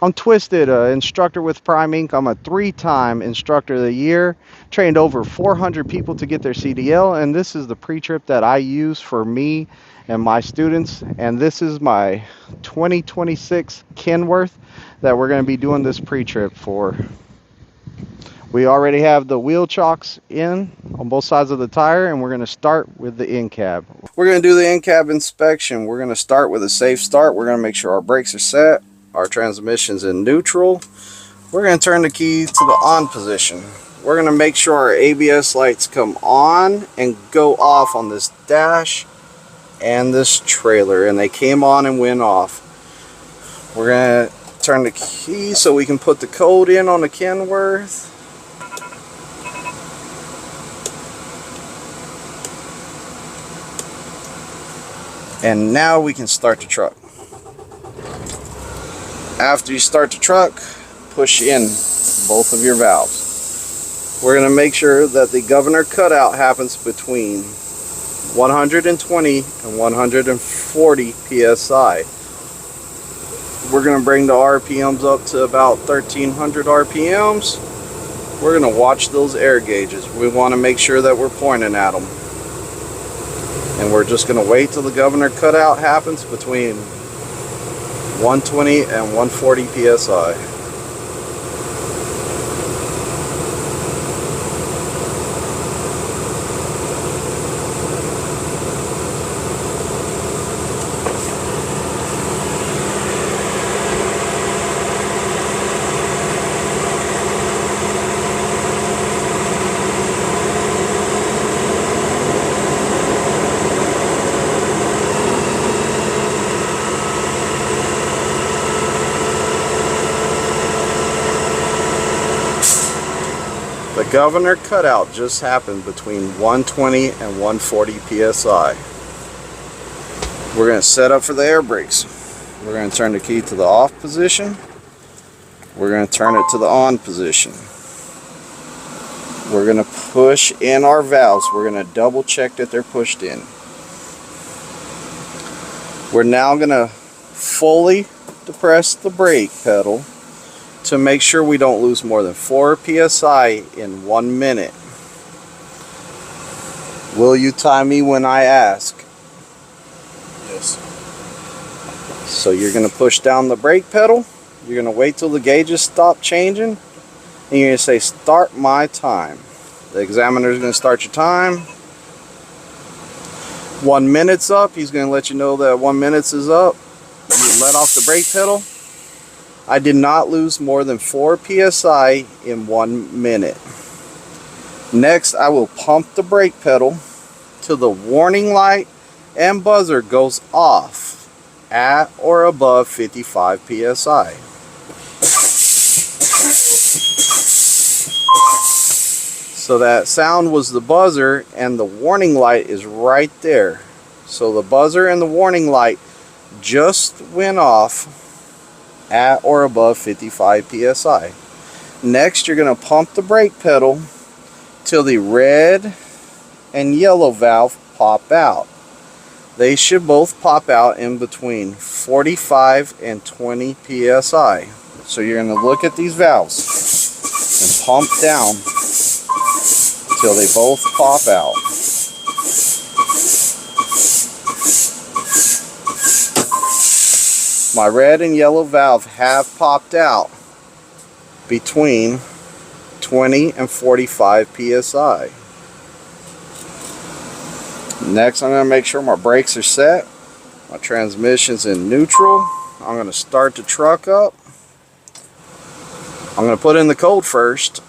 I'm Twisted, instructor with Prime Inc. I'm a 3-time instructor of the year, trained over 400 people to get their CDL, and this is the pre-trip that I use for me and my students. And this is my 2026 Kenworth that we're going to be doing this pre-trip for. We already have the wheel chocks in on both sides of the tire, and we're going to start with the incab. We're going to do the incab inspection. We're going to start with a safe start. We're going to make sure our brakes are set, our transmission's in neutral. We're going to turn the key to the on position. We're going to make sure our ABS lights come on and go off on this dash and this trailer, and they came on and went off. We're going to turn the key so we can put the code in on the Kenworth. And now we can start the truck. After you start the truck, push in both of your valves. We're going to make sure that the governor cutout happens between 120 and 140 psi. We're going to bring the RPMs up to about 1300 RPMs. We're going to watch those air gauges. We want to make sure that we're pointing at them. And we're just going to wait till the governor cutout happens between 120 and 140 psi. The governor cutout just happened between 120 and 140 psi. We're going to set up for the air brakes. We're going to turn the key to the off position. We're going to turn it to the on position. We're going to push in our valves. We're going to double check that they're pushed in. We're now going to fully depress the brake pedal to make sure we don't lose more than 4 psi in 1 minute. Will you time me when I ask? Yes. So you're going to push down the brake pedal, you're going to wait till the gauges stop changing, and you're going to say start my time. The examiner is going to start your time. 1 minute's up. He's going to let you know that 1 minute is up. You let off the brake pedal. I did not lose more than 4 psi in 1 minute. Next, I will pump the brake pedal till the warning light and buzzer goes off at or above 55 psi. So that sound was the buzzer, and the warning light is right there. So the buzzer and the warning light just went off at or above 55 psi. Next, you're going to pump the brake pedal till the red and yellow valve pop out. They should both pop out in between 45 and 20 psi. So you're going to look at these valves and pump down till they both pop out. My red and yellow valve have popped out between 20 and 45 psi. Next, I'm going to make sure my brakes are set. My transmission's in neutral. I'm going to start the truck up. I'm going to put in the code first.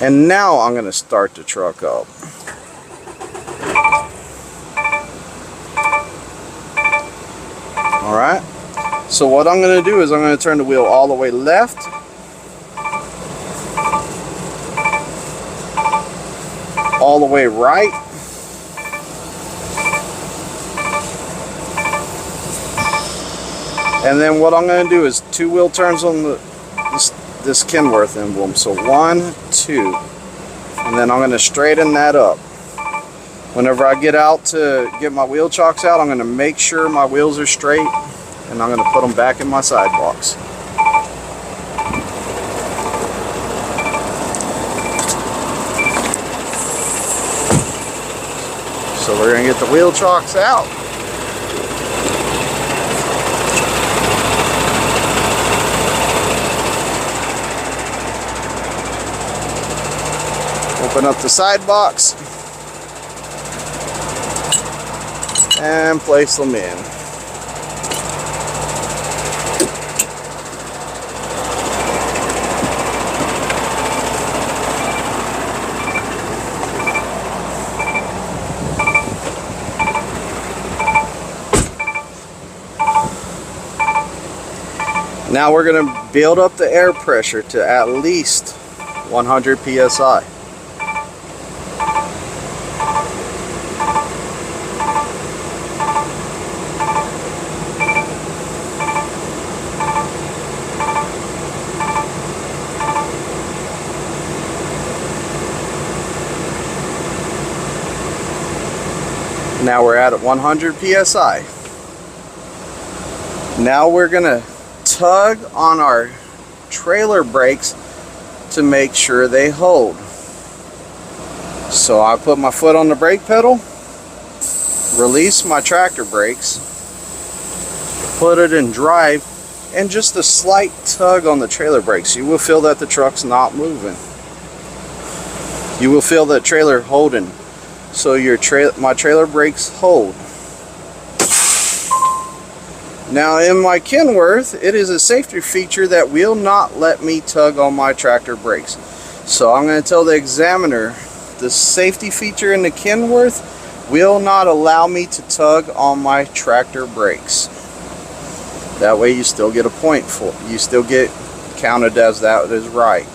And now I'm going to start the truck up. Alright, so what I'm going to do is I'm going to turn the wheel all the way left, all the way right, and then what I'm going to do is 2 wheel turns on this Kenworth emblem. So 1, 2, and then I'm going to straighten that up. Whenever I get out to get my wheel chocks out, I'm going to make sure my wheels are straight, and I'm going to put them back in my side box. So we're going to get the wheel chocks out. Open up the side box and place them in. Now we're going to build up the air pressure to at least 100 psi. Now we're at 100 psi. Now we're going to tug on our trailer brakes to make sure they hold. So I put my foot on the brake pedal, release my tractor brakes, put it in drive, and just a slight tug on the trailer brakes. You will feel that the truck's not moving. You will feel the trailer holding. So my trailer brakes hold. Now in my Kenworth, it is a safety feature that will not let me tug on my tractor brakes. So I'm going to tell the examiner the safety feature in the Kenworth will not allow me to tug on my tractor brakes. That way you still get a point for it. You still get counted as that is right.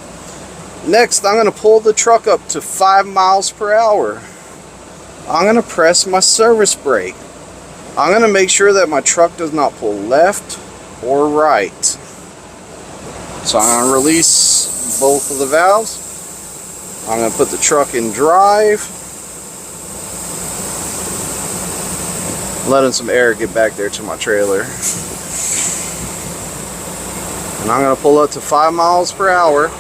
Next, I'm going to pull the truck up to 5 miles per hour. I'm going to press my service brake. I'm going to make sure that my truck does not pull left or right. So I'm going to release both of the valves. I'm going to put the truck in drive. Letting some air get back there to my trailer. And I'm going to pull up to 5 miles per hour.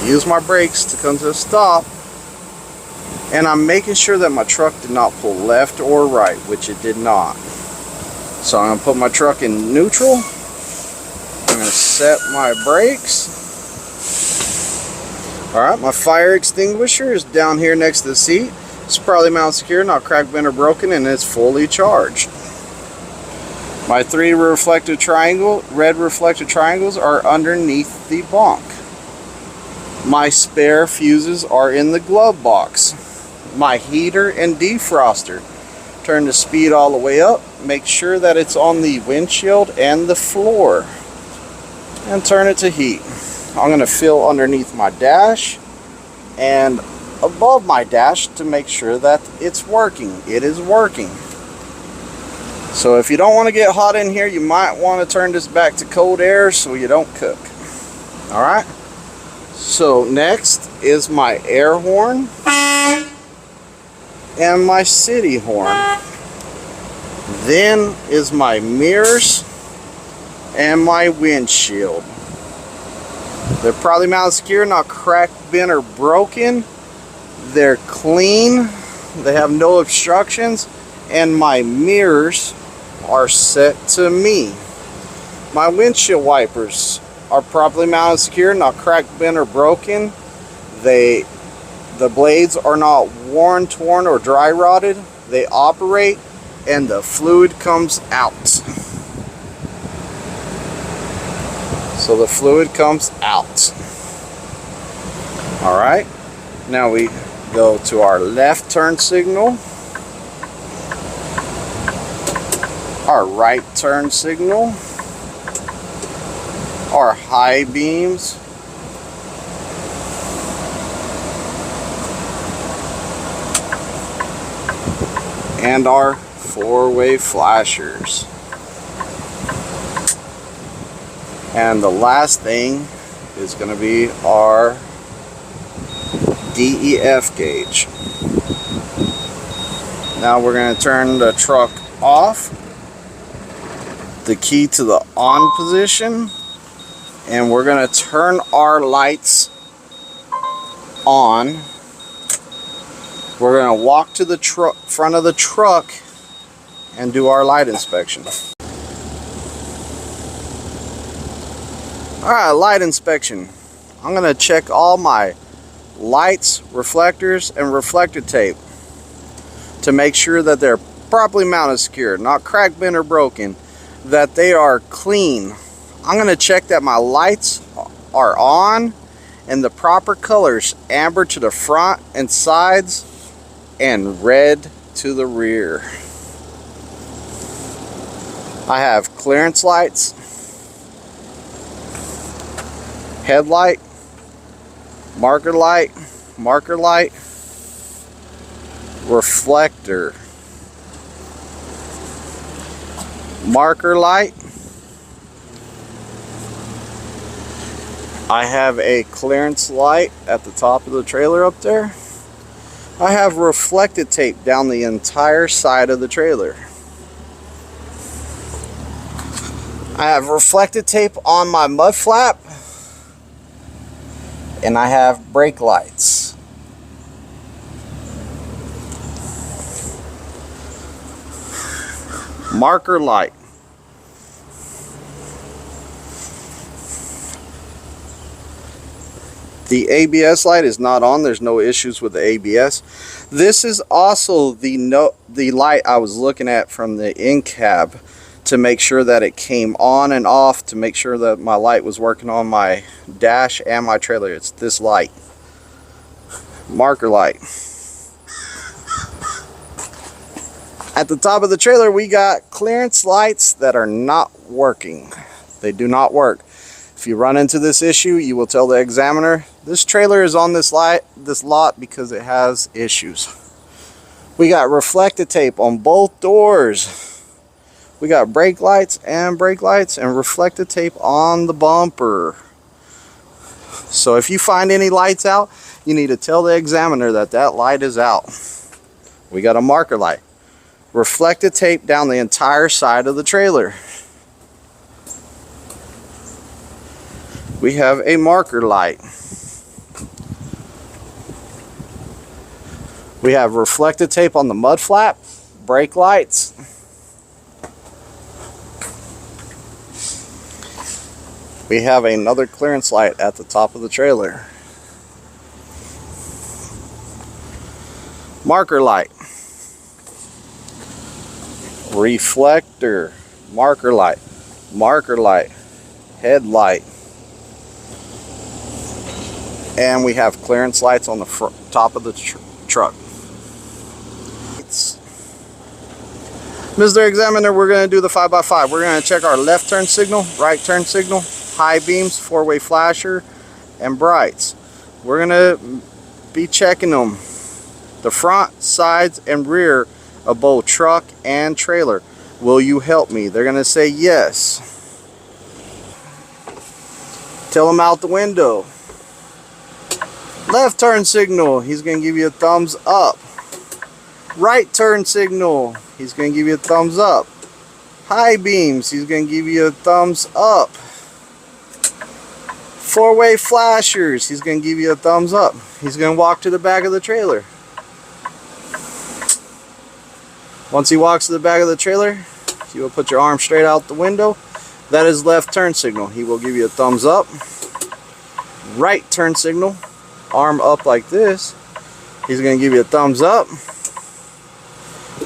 Use my brakes to come to a stop. And I'm making sure that my truck did not pull left or right, which it did not. So I'm going to put my truck in neutral. I'm going to set my brakes. Alright, my fire extinguisher is down here next to the seat. It's probably mounted secure, not cracked, bent, or broken, and it's fully charged. My 3 reflective red reflective triangles are underneath the bunk. My spare fuses are in the glove box. My heater and defroster. Turn the speed all the way up. Make sure that it's on the windshield and the floor. And turn it to heat. I'm going to feel underneath my dash and above my dash to make sure that it's working. It is working. So if you don't want to get hot in here, you might want to turn this back to cold air so you don't cook. Alright? So next is my air horn and my city horn. Then is my mirrors and my windshield. They're probably mounted secure, not cracked, bent, or broken. They're clean. They have no obstructions. And my mirrors are set to me. My windshield wipers are properly mounted secure, not cracked, bent, or broken. The blades are not worn, torn, or dry rotted. They operate and the fluid comes out. So the fluid comes out. Alright, now we go to our left turn signal, our right turn signal, our high beams, and our 4-way flashers. And the last thing is going to be our DEF gauge. Now we're going to turn the truck off, the key to the on position, and we're going to turn our lights on. We're going to walk to the front of the truck and do our light inspection. Alright, light inspection. I'm going to check all my lights, reflectors, and reflector tape to make sure that they're properly mounted secure, not cracked, bent, or broken, that they are clean. I'm going to check that my lights are on and the proper colors, amber to the front and sides and red to the rear. I have clearance lights, headlight, marker light, reflector, marker light. I have a clearance light at the top of the trailer up there. I have reflected tape down the entire side of the trailer. I have reflected tape on my mud flap, and I have brake lights. Marker light. The ABS light is not on. There's no issues with the ABS. This is also the light I was looking at from the incab to make sure that it came on and off, to make sure that my light was working on my dash and my trailer. It's this light. Marker light. At the top of the trailer, we got clearance lights that are not working. They do not work. If you run into this issue, you will tell the examiner, this trailer is on this lot because it has issues. We got reflective tape on both doors. We got brake lights and reflective tape on the bumper. So if you find any lights out, you need to tell the examiner that that light is out. We got a marker light. Reflective tape down the entire side of the trailer. We have a marker light. We have reflective tape on the mud flap, brake lights. We have another clearance light at the top of the trailer. Marker light. Reflector, marker light, headlight. And we have clearance lights on the top of the truck. Mr. Examiner, we're going to do the 5x5. We're going to check our left turn signal, right turn signal, high beams, four-way flasher, and brights. We're going to be checking them, the front, sides, and rear of both truck and trailer. Will you help me? They're going to say yes. Tell them out the window. Left turn signal, he's going to give you a thumbs up. Right turn signal, he's going to give you a thumbs up. High beams, he's going to give you a thumbs up. Four-way flashers, he's going to give you a thumbs up. He's going to walk to the back of the trailer. Once he walks to the back of the trailer, you will put your arm straight out the window. That is left turn signal. He will give you a thumbs up. Right turn signal, arm up like this. He's going to give you a thumbs up.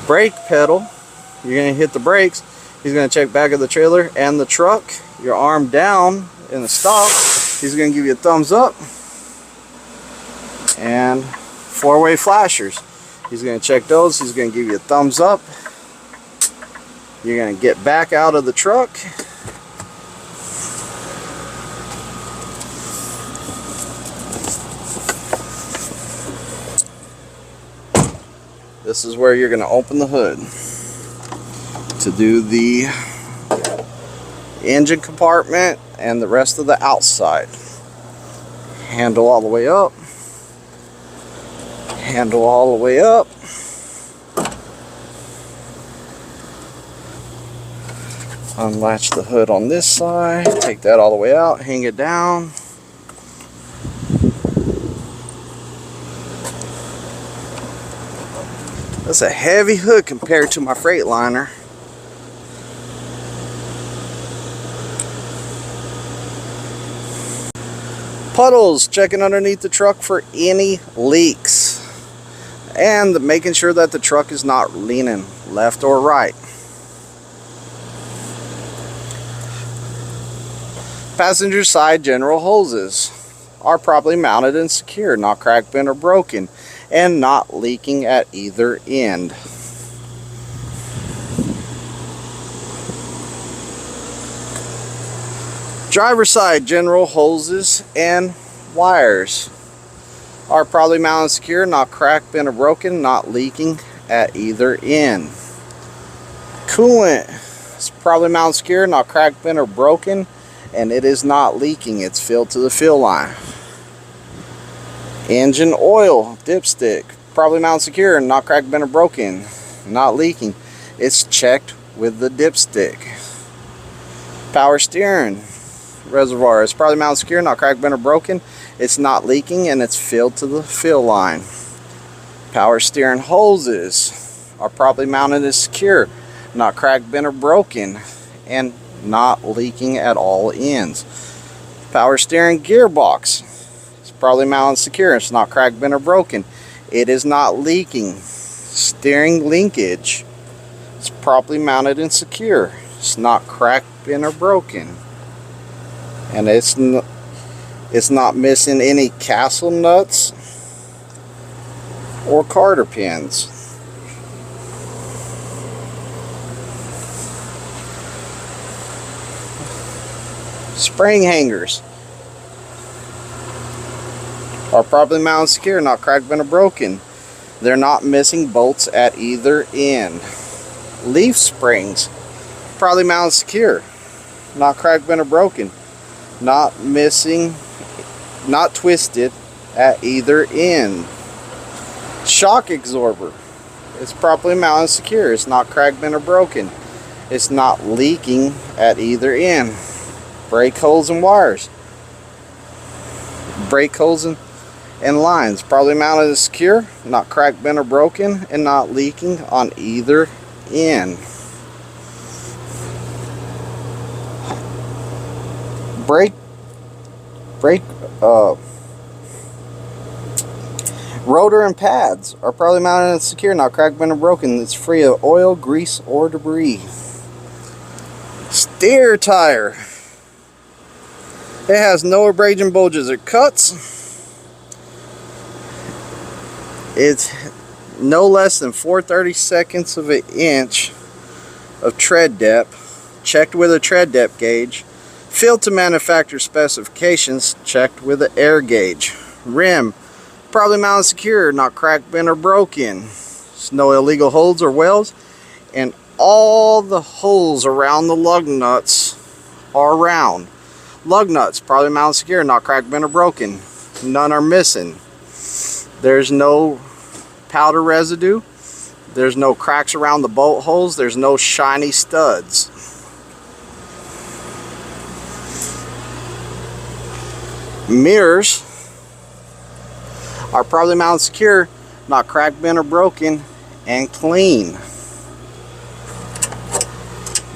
Brake pedal, you're going to hit the brakes. He's going to check back of the trailer and the truck. Your arm down in the stop. He's going to give you a thumbs up. And four-way flashers. He's going to check those. He's going to give you a thumbs up. You're going to get back out of the truck. This is where you're going to open the hood to do the engine compartment and the rest of the outside. Handle all the way up. Handle all the way up. Unlatch the hood on this side, take that all the way out, hang it down. That's a heavy hood compared to my Freightliner. Puddles, checking underneath the truck for any leaks. And making sure that the truck is not leaning left or right. Passenger side general hoses are properly mounted and secure, not cracked, bent, or broken, and not leaking at either end. Driver side general hoses and wires are properly mounted and secure, not cracked, bent, or broken, not leaking at either end. Coolant is properly mounted and secure, not cracked, bent, or broken, and it is not leaking. It's filled to the fill line. Engine oil dipstick, properly mounted and secure, not cracked, bent, or broken, not leaking. It's checked with the dipstick. Power steering reservoir is properly mounted and secure, not cracked, bent, or broken. It's not leaking, and it's filled to the fill line. Power steering hoses are properly mounted and secure, not cracked, bent, or broken, and not leaking at all ends. Power steering gearbox is properly mounted and secure. It's not cracked, bent, or broken. It is not leaking. Steering linkage is properly mounted and secure. It's not cracked, bent, or broken. And it's not missing any castle nuts or carter pins. Spring hangers are properly mounted and secure, not cracked, bent, or broken. They're not missing bolts at either end. Leaf springs, properly mounted and secure, not cracked, bent, or broken. Not missing, not twisted at either end. Shock absorber is properly mounted and secure. It's not cracked, bent, or broken. It's not leaking at either end. Brake holes and wires. Brake holes and lines, properly mounted and secure, not cracked, bent, or broken, and not leaking on either end. Rotor and pads are properly mounted and secure, not cracked, bent, or broken. It's free of oil, grease, or debris. Steer tire. It has no abrasion, bulges, or cuts. It's no less than 4/32 of an inch of tread depth, checked with a tread depth gauge. Filled to manufacturer specifications, checked with an air gauge. Rim, properly mounted and secure, not cracked, bent, or broken. There's no illegal holes or welds, and all the holes around the lug nuts are round. Lug nuts, properly mounted and secure, not cracked, bent, or broken. None are missing. There's no powder residue. There's no cracks around the bolt holes. There's no shiny studs. Mirrors are properly mounted and secure, not cracked, bent, or broken, and clean.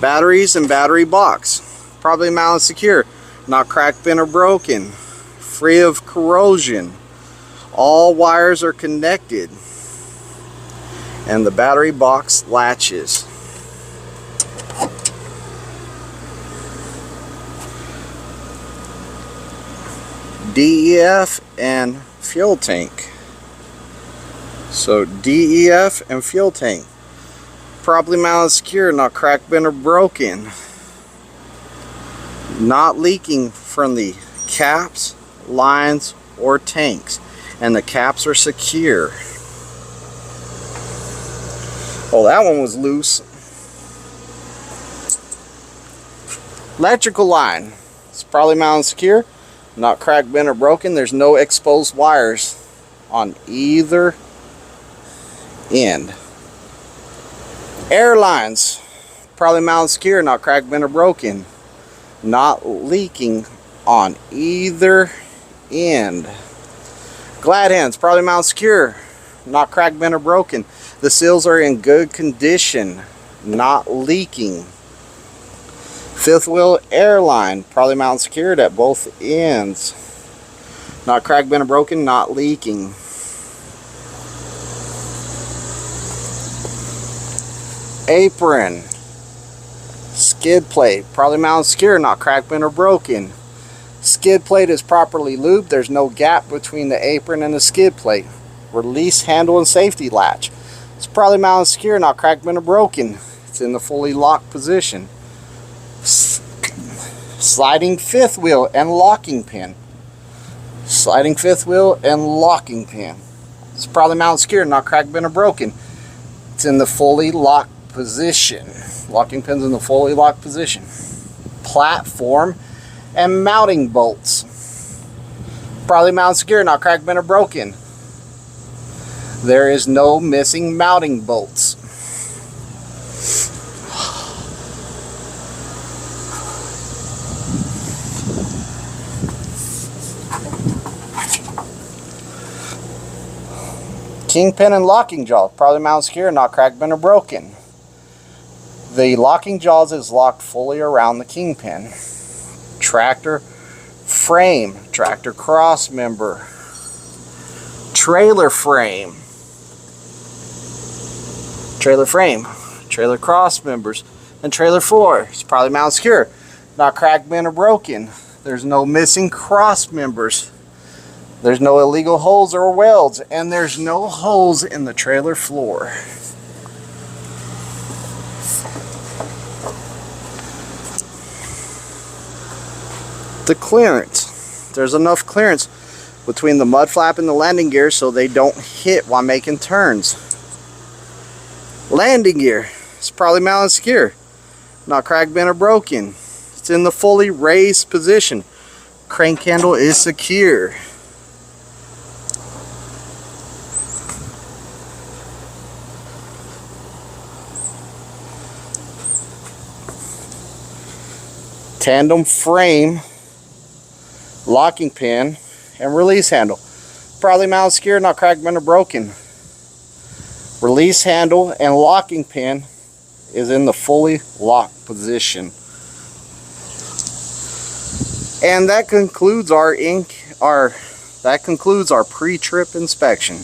Batteries and battery box, properly mounted and secure, not cracked, bent, or broken, free of corrosion. All wires are connected, and the battery box latches. DEF and fuel tank. So DEF and fuel tank, properly mounted and secure, not cracked, bent, or broken, not leaking from the caps, lines, or tanks, and the caps are secure. Oh, that one was loose. Electrical line, it's probably mounted and secure, not cracked, bent, or broken. There's no exposed wires on either end. Air lines, probably mounted secure, not cracked, bent, or broken. Not leaking on either end. Glad hands, probably mounted secure, not cracked, bent, or broken. The seals are in good condition, not leaking. Fifth wheel airline, probably mounted secured at both ends. Not cracked, bent, or broken, not leaking. Apron, skid plate, probably mounted secure, not cracked, bent, or broken. Skid plate is properly lubed. There's no gap between the apron and the skid plate. Release handle and safety latch. It's probably mounted secure, not cracked, bent, or broken. It's in the fully locked position. Sliding fifth wheel and locking pin. Sliding fifth wheel and locking pin. It's probably mounted secure, not cracked, bent, or broken. It's in the fully locked position. Locking pins in the fully locked position. Platform and mounting bolts. Probably mounted secure, not cracked, bent, or broken. There is no missing mounting bolts. Kingpin and locking jaw, probably mounted secure, not cracked, bent, or broken. The locking jaws is locked fully around the kingpin. Tractor frame, tractor cross member, trailer frame, trailer cross members, and trailer floor. It's probably mounted secure, not cracked, bent, or broken. There's no missing cross members. There's no illegal holes or welds, and there's no holes in the trailer floor. The clearance. There's enough clearance between the mud flap and the landing gear so they don't hit while making turns. Landing gear. It's probably mounted secure, not cracked, bent, or broken. It's in the fully raised position. Crank handle is secure. Tandem frame, locking pin, and release handle. Probably mounted secure, not cracked, bent, or broken. Release handle and locking pin is in the fully locked position. And that concludes our pre-trip inspection.